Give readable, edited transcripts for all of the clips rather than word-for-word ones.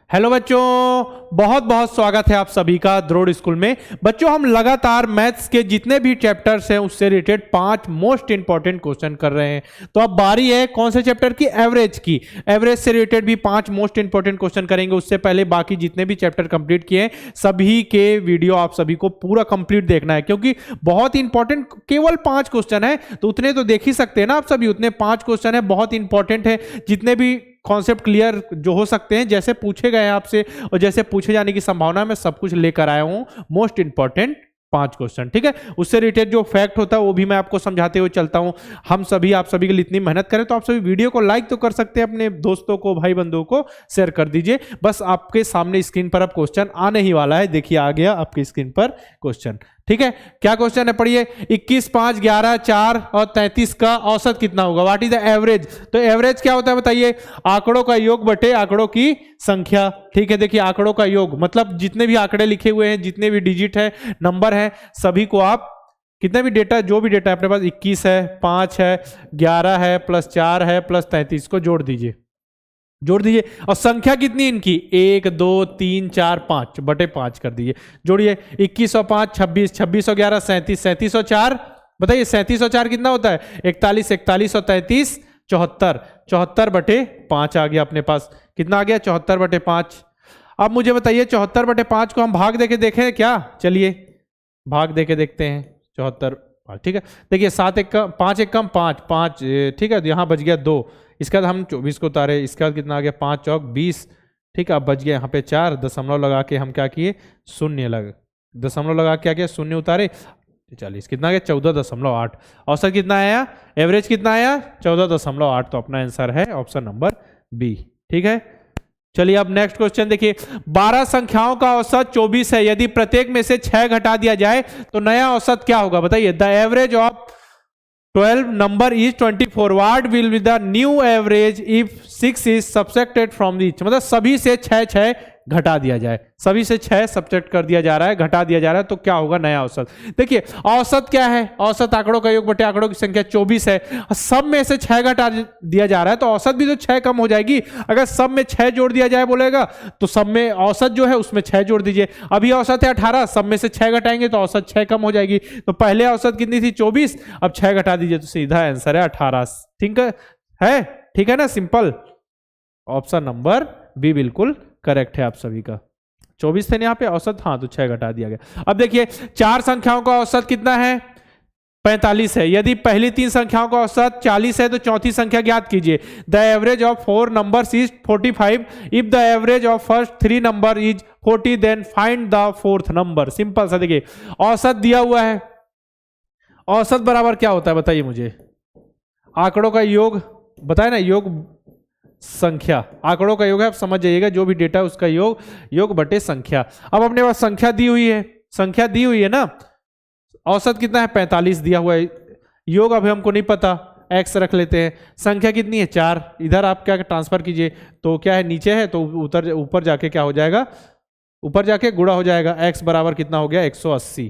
Hello बच्चों, बहुत बहुत स्वागत है आप सभी का द्रोड़ स्कूल में। बच्चों, हम लगातार मैथ्स के जितने भी चैप्टर्स हैं उससे रिलेटेड 5 मोस्ट इंपॉर्टेंट क्वेश्चन कर रहे हैं। तो अब बारी है कौन से चैप्टर की? एवरेज की। एवरेज से रिलेटेड भी 5 मोस्ट इंपॉर्टेंट क्वेश्चन करेंगे। उससे पहले बाकी जितने भी चैप्टर कंप्लीट किए हैं सभी के वीडियो आप सभी को पूरा कंप्लीट देखना है, क्योंकि बहुत इंपॉर्टेंट केवल 5 क्वेश्चन है तो उतने तो देख ही सकते हैं ना आप सभी। उतने 5 क्वेश्चन है, बहुत इंपॉर्टेंट है। जितने भी कॉन्सेप्ट क्लियर जो हो सकते हैं, जैसे पूछे गए हैं आपसे और जैसे पूछे जाने की संभावना, मैं सब कुछ लेकर आया हूं। मोस्ट इंपॉर्टेंट 5 क्वेश्चन, ठीक है। उससे रिलेटेड जो फैक्ट होता है वो भी मैं आपको समझाते हुए चलता हूं। हम सभी आप सभी के लिए इतनी मेहनत करें तो आप सभी वीडियो को लाइक तो कर सकते हैं, अपने दोस्तों को, भाई बंधुओं को शेयर कर दीजिए। बस आपके सामने स्क्रीन पर अब क्वेश्चन आने ही वाला है। देखिए आ गया आपकी स्क्रीन पर क्वेश्चन, ठीक है। क्या क्वेश्चन है, पढ़िए। 21, 5, 11, 4 और 33 का औसत कितना होगा? What is the average? तो एवरेज क्या होता है बताइए? आंकड़ों का योग बटे आंकड़ों की संख्या, ठीक है। देखिए आंकड़ों का योग मतलब जितने भी आंकड़े लिखे हुए हैं, जितने भी डिजिट है, नंबर है, सभी को आप कितने भी डेटा, जो भी डेटा अपने पास 21 है, 5 है, 11 है, प्लस 4 है, प्लस 33 को जोड़ दीजिए, जोड़ दीजिए। और संख्या कितनी इनकी? 1, 2, 3, 4, 5 बटे 5 कर दीजिए। जोड़िए 21 और 5 26, 26 और 11 37, 37 और 4 बताइए 37 और 4 कितना होता है? 41, 41 और 33 74, 74 बटे 5 आ गया अपने पास। कितना आ गया? 74 बटे 5। अब मुझे बताइए 74 बटे 5 को हम भाग देके देखें क्या? चलिए भाग देके देखते हैं। 74, ठीक है। देखिए 7 एक कम 5, एक कम 5 5, ठीक है। यहाँ बच गया 2। इसके बाद हम 24 को उतारे, इसके बाद कितना आ गया? 5 चौक 20, ठीक है। अब बच गया यहाँ पे 4, दशमलव लगा के हम क्या किए? शून्य लगा, दशमलव लगा के क्या किया? शून्य उतारे। 40 कितना आ गया? 14.8। औसत कितना आया? एवरेज कितना आया? 14.8। तो अपना आंसर है ऑप्शन नंबर बी, ठीक है। चलिए अब नेक्स्ट क्वेश्चन देखिए। 12 संख्याओं का औसत 24 है। यदि प्रत्येक में से 6 घटा दिया जाए तो नया औसत क्या होगा बताइए? The average of 12 number is 24. What will be the new average if 6 is subtracted from each? मतलब सभी से 6 घटा दिया जाए, सभी से 6 सब्ट्रैक्ट कर दिया जा रहा है, घटा दिया जा रहा है, तो क्या होगा नया औसत? देखिए औसत क्या है? औसत आंकड़ों का योग बटे आंकड़ों की संख्या 24 है। सब में से 6 घटा दिया जा रहा है तो औसत भी तो 6 कम हो जाएगी। अगर सब में 6 जोड़ दिया जाए बोलेगा तो सब में औसत जो है उसमें 6 जोड़ दीजिए। अभी औसत है 18, सब में से 6 घटाएंगे तो औसत 6 कम हो जाएगी। तो पहले औसत कितनी थी? 24, अब 6 घटा दीजिए तो सीधा आंसर है 18, ठीक है। ठीक है ना, सिंपल। ऑप्शन नंबर बी बिल्कुल करेक्ट है आप सभी का। 24 थे यहाँ पे औसत, हाँ तो 6 घटा दिया गया। अब देखिए 4 संख्याओं का औसत कितना है? 45 है। यदि पहली 3 संख्याओं का औसत 40 है तो चौथी संख्या ज्ञात कीजिए। The average of 4 numbers is 45। If the average of first 3 number is 40 then find the 4th number. Simple सा, देखिए औसत दिया हुआ है। औसत बराबर क्या होता है बताइए मुझे? आंकड़ों का योग बताए ना, योग संख्या, आंकड़ों का योग है, आप समझ जाइएगा। जो भी डेटा उसका योग, योग बटे संख्या। अब अपने पास संख्या दी हुई है, संख्या दी हुई है ना। औसत कितना है? 45 दिया हुआ है। योग अभी हमको नहीं पता, x रख लेते हैं। संख्या कितनी है? 4। इधर आप क्या ट्रांसफर कीजिए तो क्या है? नीचे है तो ऊपर जाके क्या हो जाएगा? ऊपर जाके गुणा हो जाएगा। x बराबर कितना हो गया? 180,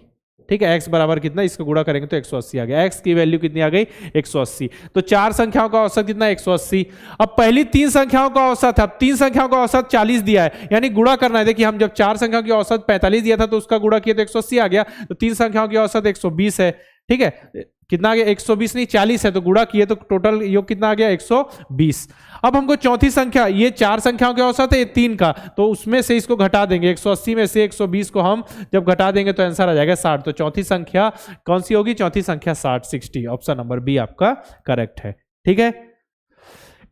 ठीक है। x बराबर कितना? इसको गुणा करेंगे तो 180 आ गया। x की वैल्यू कितनी आ गई? 180। तो 4 संख्याओं का औसत कितना? 180। अब पहली 3 संख्याओं का औसत, अब 3 संख्याओं का औसत 40 दिया है, यानी गुणा करना है। देखिए हम जब 4 संख्याओं की औसत 45 दिया था तो उसका गुणा किया तो 180 आ गया। तो 3 संख्याओं की औसत 120 है, ठीक है। कितना आ गया? 120 नहीं 40 है, तो गुणा किए तो टोटल योग कितना आ गया? 120। अब हमको चौथी संख्या, ये 4 संख्याओं के औसत है, ये 3 का, तो उसमें से इसको घटा देंगे। 180 में से 120 को हम जब घटा देंगे तो आंसर आ जाएगा 60। तो चौथी संख्या कौन सी होगी? चौथी संख्या 60। ऑप्शन नंबर बी आपका करेक्ट है, ठीक है।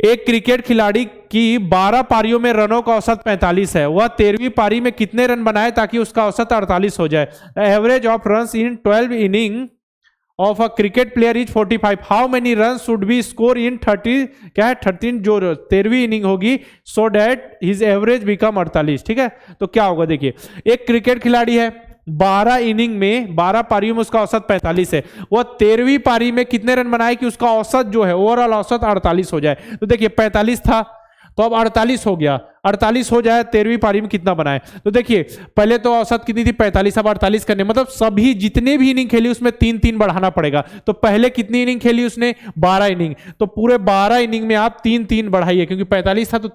एक क्रिकेट खिलाड़ी की 12 पारियों में रनों का औसत 45 है। वह 13वीं पारी में कितने रन बनाए ताकि उसका औसत 48 हो जाए? Average of runs in 12 inning of a cricket player is 45. How many runs should be score in 30? क्या है? 13 जो 13वीं इनिंग होगी, so that his average become 48, ठीक है। तो क्या होगा देखिए, एक क्रिकेट खिलाड़ी है, 12 इनिंग में 12 पारियों में उसका औसत 45 है। वह 13वीं पारी में कितने रन बनाए कि उसका औसत जो है ओवरऑल औसत 48 हो जाए? तो देखिए 45 था तो अब 48 हो गया। 48 हो जाए 13वीं पारी में कितना बनाए। तो देखिए पहले तो औसत कितनी थी 45, अब 48 करने मतलब सभी जितने भी इनिंग खेली उसमें 3-3 बढ़ाना पड़ेगा। तो पहले कितनी इनिंग खेली उसने 12 इनिंग, तो पूरे 12 इनिंग में आप 3-3 बढ़ाइए, क्योंकि 45 था तो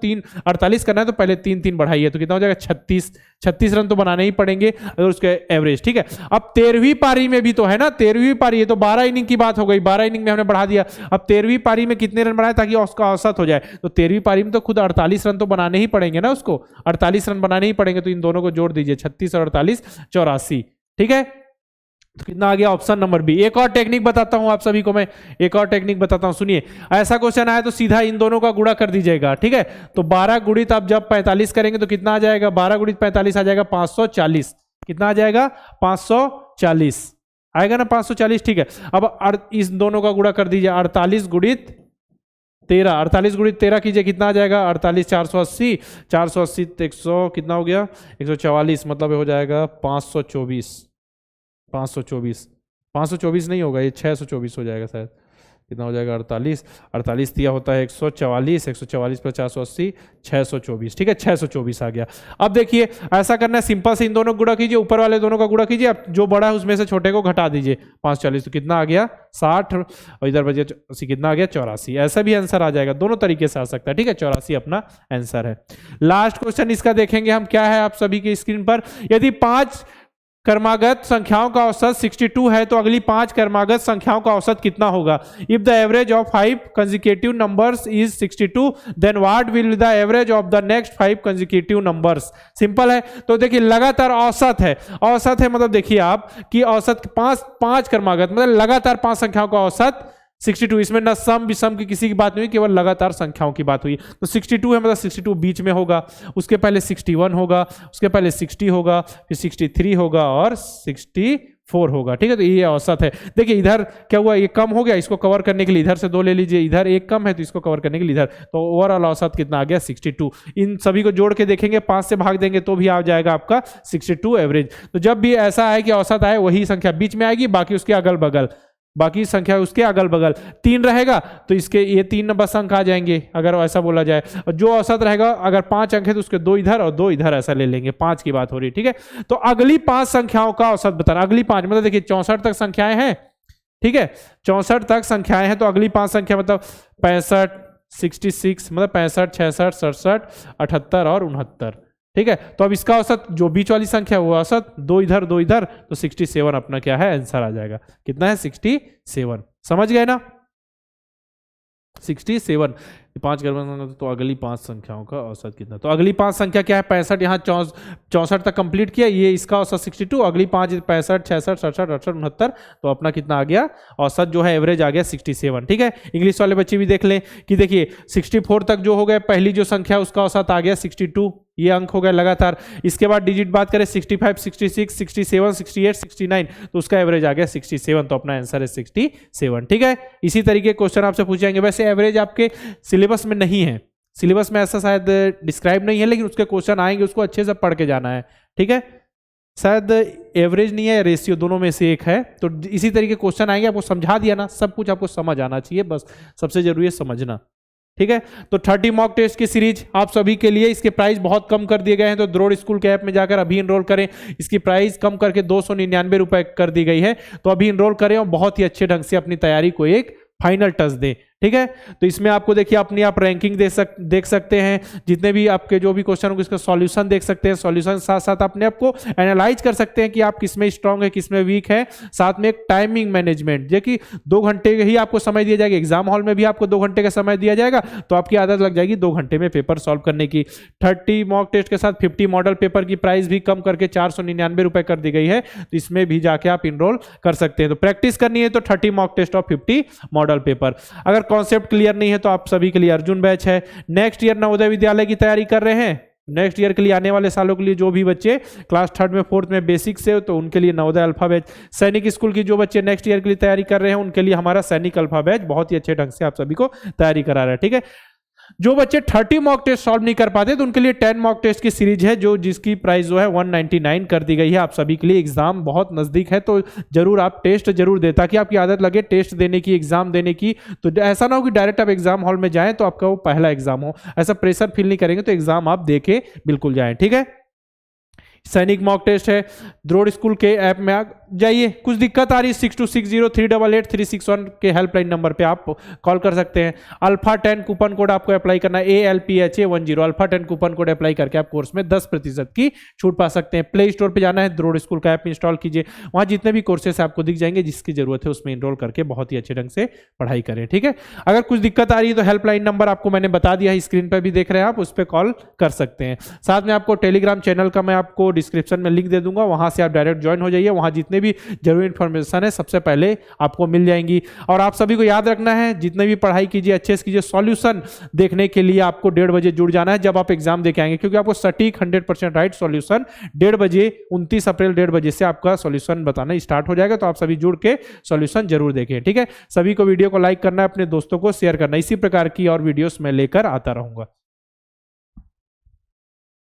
48 करना है तो पहले 3-3 बढ़ाइए, तो कितना हो जाएगा 36 रन तो बनाने ही पड़ेंगे अगर उसके एवरेज। ठीक है, अब 13वीं पारी में भी तो है ना, 13वीं पारी है तो 12 इनिंग की बात हो गई, 12 इनिंग में हमने बढ़ा दिया। अब 13वीं पारी में कितने रन बनाए ताकि उसका औसत हो जाए, तो 13वीं पारी में तो खुद 48 रन तो बनाने ही पड़ेंगे ना, उसको 48 रन बनाने ही पड़ेंगे। तो इन दोनों को जोड़ दीजिए 36 और 48 84। ठीक है, तो कितना आ गया ऑप्शन नंबर बी। एक और टेक्निक बताता हूं आप सभी को, मैं एक और टेक्निक बताता हूं, सुनिए। ऐसा क्वेश्चन आया तो सीधा इन दोनों का गुणा कर दीजिएगा। ठीक है, तो 12 गुणित आप जब 45 करेंगे तो कितना आ जाएगा, 12 गुणित 45 आ जाएगा 540। कितना आ जाएगा 540 आएगा ना, 540। ठीक है, अब इस दोनों का गुणा कर दीजिए 48 गुणित 13, 48 गुणित 13 कीजिए, कितना आ जाएगा 48 480, 480 100 कितना हो गया 144, मतलब हो जाएगा 524 524 नहीं होगा, ये 624 हो जाएगा शायद। कितना हो जाएगा 48 दिया होता है 144, 144 पर 480 624। ठीक है, 624 आ गया। अब देखिए ऐसा करना है, सिंपल से इन दोनों गुणा कीजिए, ऊपर वाले दोनों का गुणा कीजिए, अब जो बड़ा है उसमें से छोटे को घटा दीजिए 540, तो कितना आ गया 60 और इधर बचे 80, कितना आ गया 84। ऐसा भी आंसर आ जाएगा, दोनों तरीके से आ सकता है। ठीक है, 84 अपना आंसर है। लास्ट क्वेश्चन इसका देखेंगे हम, क्या है आप सभी की स्क्रीन पर। यदि 5 क्रमागत संख्याओं का औसत 62 है तो अगली 5 क्रमागत संख्याओं का औसत कितना होगा। If the average of 5 consecutive numbers is 62 then what will the average of the next 5 consecutive numbers. Simple है, तो देखिए लगातार औसत है, औसत है मतलब देखिए आप कि औसत 5 क्रमागत मतलब लगातार 5 संख्याओं का औसत 62, इसमें ना सम विषम की किसी की बात नहीं हुई, केवल लगातार संख्याओं की बात हुई। तो 62 है मतलब 62 बीच में होगा, उसके पहले 61 होगा, उसके पहले 60 होगा, फिर 63 होगा और 64 होगा। ठीक है, तो ये औसत है। देखिए इधर क्या हुआ, ये कम हो गया, इसको कवर करने के लिए इधर से 2 ले लीजिए, इधर एक कम है तो इसको कवर करने के लिए इधर, तो ओवरऑल औसत कितना आ गया 62। इन सभी को जोड़ के देखेंगे, 5 से भाग देंगे तो भी आ जाएगा आपका 62 एवरेज। तो जब भी ऐसा है कि औसत आए वही संख्या बीच में आएगी, बाकी उसके अगल बगल, बाकी संख्या उसके अगल बगल 3 रहेगा तो इसके ये 3 बस अंक आ जाएंगे अगर ऐसा बोला जाए। और जो औसत रहेगा अगर 5 अंक है तो उसके 2 इधर और 2 इधर ऐसा ले लेंगे, 5 की बात हो रही है। ठीक है, तो अगली 5 संख्याओं का औसत बताना, अगली 5 मतलब देखिए 64 तक संख्याएं हैं। ठीक है, 64 तक संख्याएं हैं, तो अगली 5 संख्या मतलब 65 66 मतलब 65 66 67 78 और 69। ठीक है, तो अब इसका औसत जो बीच वाली संख्या वो औसत 2 इधर 2 इधर, तो 67 अपना क्या है आंसर आ जाएगा। कितना है 67, समझ गए ना 67। 5 तो अगली 5 संख्याओं का औसत कितना, तो अगली 5 संख्या क्या है 65, यहाँ 64 तक कंप्लीट किया, ये इसका औसत 62, अगली 5 65 66 67 68 69, तो अपना कितना आ गया औसत जो है एवरेज आ गया 67। ठीक है, इंग्लिश वाले बच्चे भी देख लें कि देखिए 64 तक जो हो गया पहली जो संख्या उसका औसत आ गया 62, ये अंक हो गया लगातार। इसके बाद डिजिट बात करें 65 66 67 68 69, तो उसका एवरेज आ गया 67, तो अपना आंसर है 67। ठीक है, इसी तरीके क्वेश्चन आपसे पूछे जाएंगे। वैसे एवरेज आपके सिलेबस में नहीं है, सिलेबस में ऐसा शायद डिस्क्राइब नहीं है, लेकिन उसके क्वेश्चन आएंगे, उसको अच्छे से पढ़ के जाना है। ठीक है, शायद एवरेज नहीं है, रेशियो दोनों में से एक है, तो इसी तरीके क्वेश्चन आएंगे। आपको समझा दिया ना, सब कुछ आपको समझ आना चाहिए, बस सबसे जरूरी है समझना। ठीक है, तो 30 मॉक टेस्ट की सीरीज आप सभी के लिए, इसके प्राइस बहुत कम कर दिए गए हैं, तो द्रोड़ स्कूल के ऐप में जाकर अभी इनरोल करें। इसकी प्राइस कम करके 299 रुपए कर दी गई है, तो अभी इनरोल करें और बहुत ही अच्छे ढंग से अपनी तैयारी को एक फाइनल टच दें। ठीक है, तो इसमें आपको देखिए अपनी आप रैंकिंग देख सकते हैं, जितने भी आपके जो भी क्वेश्चन होंगे इसका सॉल्यूशन देख सकते हैं, सॉल्यूशन साथ साथ अपने आप को एनालाइज कर सकते हैं कि आप किसमें स्ट्रांग है किसमें वीक है। साथ में एक टाइमिंग मैनेजमेंट, जो कि 2 घंटे ही आपको समय दिया जाएगा, एग्जाम हॉल में भी आपको 2 घंटे का समय दिया जाएगा, तो आपकी आदत लग जाएगी 2 घंटे में पेपर सॉल्व करने की। 30 मॉक टेस्ट के साथ 50 मॉडल पेपर की प्राइस भी कम करके 499 रुपए कर दी गई है, तो इसमें भी जाके आप इनरोल कर सकते हैं। तो प्रैक्टिस करनी है तो 30 मॉक टेस्ट और 50 मॉडल पेपर। अगर कॉन्सेप्ट क्लियर नहीं है तो आप सभी के लिए अर्जुन बैच है। नेक्स्ट ईयर नवोदय विद्यालय की तैयारी कर रहे हैं, नेक्स्ट ईयर के लिए आने वाले सालों के लिए जो भी बच्चे क्लास 3 में 4th में बेसिक से, तो उनके लिए नवोदय अल्फा बैच। सैनिक स्कूल की जो बच्चे नेक्स्ट ईयर के लिए तैयारी कर रहे हैं उनके लिए हमारा सैनिक अल्फा बैच बहुत ही अच्छे ढंग से आप सभी को तैयारी करा रहा है। ठीक है, जो बच्चे 30 मॉक टेस्ट सॉल्व नहीं कर पाते तो उनके लिए 10 मॉक टेस्ट की सीरीज है जो जिसकी प्राइस जो है 199 कर दी गई है आप सभी के लिए। एग्जाम बहुत नजदीक है तो जरूर आप टेस्ट जरूर दे ताकि आपकी आदत लगे टेस्ट देने की, एग्जाम देने की। तो ऐसा ना हो कि डायरेक्ट आप एग्जाम हॉल में जाएं तो आपका वो पहला एग्जाम हो, ऐसा प्रेशर फील नहीं करेंगे तो एग्जाम आप दे के बिल्कुल जाएं, ठीक है। सैनिक मॉक टेस्ट है, द्रोड़ स्कूल के ऐप में आ जाइए। कुछ दिक्कत आ रही है 6260388361 के हेल्पलाइन नंबर पे आप कॉल कर सकते हैं। अल्फा 10 कूपन कोड आपको अप्लाई करना है, ALPHA10 alpha 10 coupon code apply करके आप कोर्स में 10% की छूट पा सकते हैं। प्ले स्टोर पे जाना है, द्रोड़ स्कूल का ऐप इंस्टॉल कीजिए, वहां जितने भी कोर्सेस आपको दिख जाएंगे, जिसकी जरूरत है उसमें इनरोल करके बहुत ही अच्छे ढंग से पढ़ाई करें, ठीक है। अगर कुछ दिक्कत आ रही है तो हेल्पलाइन नंबर आपको मैंने बता दिया है, स्क्रीन पर भी देख रहे हैं आप, उस पर कॉल कर सकते हैं। साथ में आपको टेलीग्राम चैनल का मैं आपको डिस्क्रिप्शन में लिंक दे दूंगा, वहां से आप डायरेक्ट ज्वाइन हो जाइए, वहां जितने भी जरूरी इंफॉर्मेशन है सबसे पहले आपको मिल जाएंगी। और आप सभी को याद रखना है, जितने भी पढ़ाई कीजिए अच्छे से कीजिए, सॉल्यूशन देखने के लिए आपको 1:30 बजे जुड़ जाना है जब आप एग्जाम देके आएंगे, क्योंकि आपको सटीक 100% राइट सॉल्यूशन 1:30 बजे 29 अप्रैल 1:30 बजे से आपका सॉल्यूशन बताना स्टार्ट हो जाएगा। तो आप सभी जुड़ के सॉल्यूशन जरूर देखें, ठीक है। सभी को वीडियो को लाइक करना है, अपने दोस्तों को शेयर करना, इसी प्रकार की और वीडियोस मैं लेकर आता रहूंगा।